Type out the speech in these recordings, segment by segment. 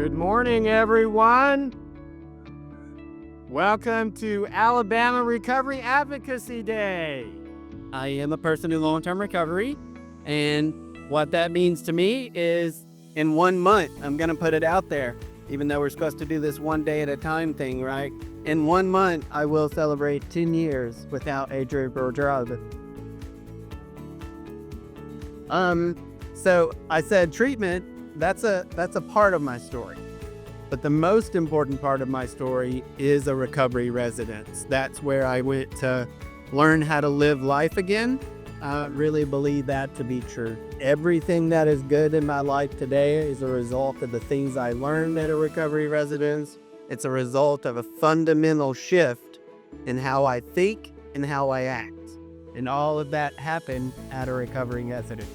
Good morning, everyone. Welcome to Alabama Recovery Advocacy Day. I am a person in long-term recovery, and what that means to me is in 1 month, I'm going to put it out there, even though we're supposed to do this one day at a time thing, right? In 1 month, I will celebrate 10 years without a drug or drug. So I said treatment, that's a part of my story. But the most important part of my story is a recovery residence. That's where I went to learn how to live life again. I really believe that to be true. Everything that is good in my life today is a result of the things I learned at a recovery residence. It's a result of a fundamental shift in how I think and how I act. And all of that happened at a recovery residence.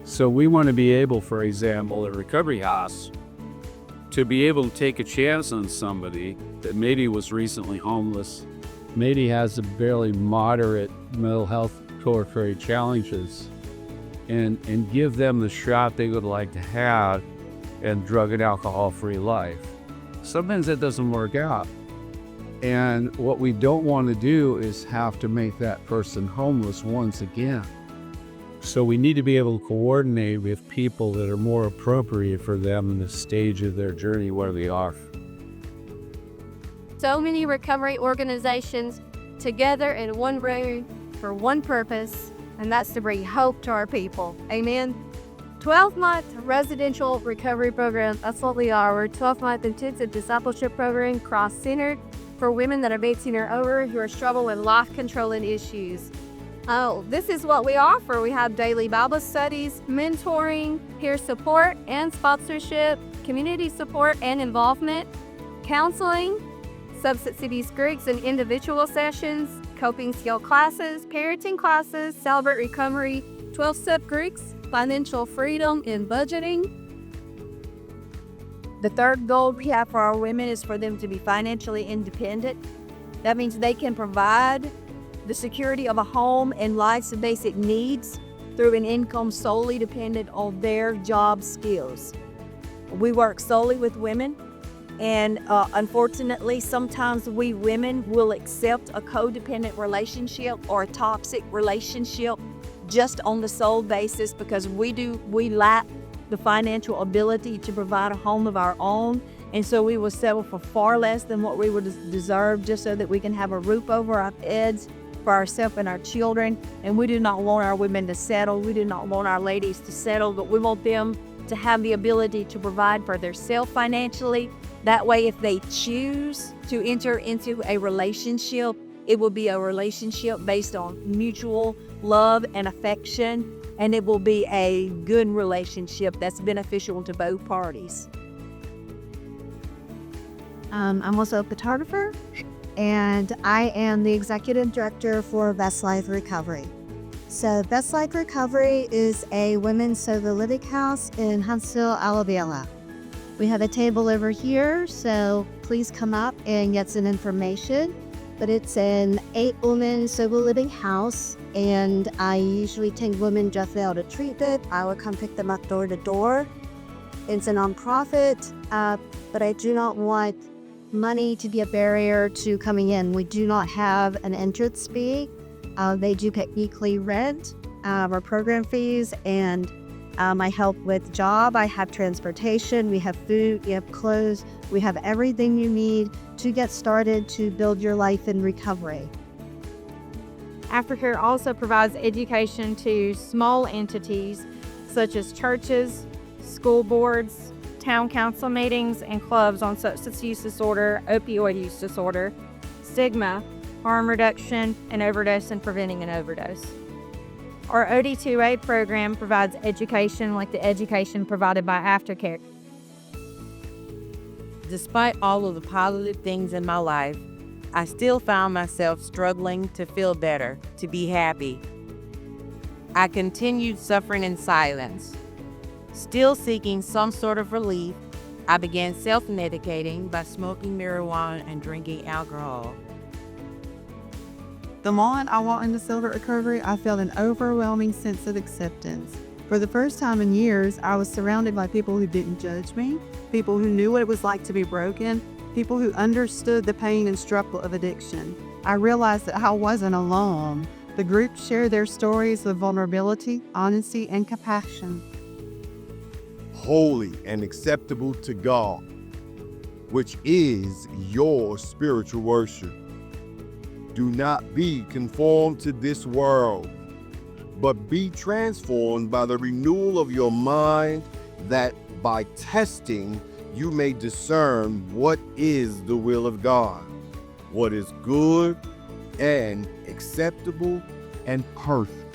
So we want to be able, for example, at Recovery House, to be able to take a chance on somebody that maybe was recently homeless, maybe has a fairly moderate mental health recovery challenges, and give them the shot they would like to have in drug and alcohol-free life. Sometimes that doesn't work out. And what we don't want to do is have to make that person homeless once again. So we need to be able to coordinate with people that are more appropriate for them in the stage of their journey where they are. So many recovery organizations together in one room for one purpose, and that's to bring hope to our people. Amen. 12-month residential recovery program, that's what we are. We're a 12-month intensive discipleship program, cross-centered for women that are 18 or over who are struggling with life-controlling issues. This is what we offer. We have daily Bible studies, mentoring, peer support and sponsorship, community support and involvement, counseling, substance abuse groups and individual sessions, coping skill classes, parenting classes, Celebrate Recovery, 12-step groups, financial freedom and budgeting. The third goal we have for our women is for them to be financially independent. That means they can provide the security of a home and life's basic needs through an income solely dependent on their job skills. We work solely with women, and unfortunately, sometimes we women will accept a codependent relationship or a toxic relationship just on the sole basis because we lack the financial ability to provide a home of our own. And so we will settle for far less than what we would deserve just so that we can have a roof over our heads for ourselves and our children. And we do not want our women to settle. We do not want our ladies to settle, but we want them to have the ability to provide for themselves financially. That way, if they choose to enter into a relationship, it will be a relationship based on mutual love and affection, and it will be a good relationship that's beneficial to both parties. I'm also a photographer, and I am the executive director for Best Life Recovery. So Best Life Recovery is a women's sober living house in Huntsville, Alabama. We have a table over here, so please come up and get some information. But it's an 8-woman sober living house, and I usually take women just out of treatment. I would come pick them up door to door. It's a nonprofit, but I do not want money to be a barrier to coming in. We do not have an entrance fee. They do pay weekly rent, our program fees, and I help with job. I have transportation, we have food, we have clothes, we have everything you need to get started to build your life in recovery. Aftercare also provides education to small entities such as churches, school boards, town council meetings, and clubs on substance use disorder, opioid use disorder, stigma, harm reduction, and overdose and preventing an overdose. Our OD2A program provides education like the education provided by Aftercare. Despite all of the positive things in my life, I still found myself struggling to feel better, to be happy. I continued suffering in silence. Still seeking some sort of relief, I began self-medicating by smoking marijuana and drinking alcohol. The moment I walked into sober recovery, I felt an overwhelming sense of acceptance. For the first time in years, I was surrounded by people who didn't judge me, people who knew what it was like to be broken, people who understood the pain and struggle of addiction. I realized that I wasn't alone. The group shared their stories of vulnerability, honesty, and compassion. Holy and acceptable to God, which is your spiritual worship. Do not be conformed to this world, but be transformed by the renewal of your mind, that by testing you may discern what is the will of God, what is good and acceptable and perfect.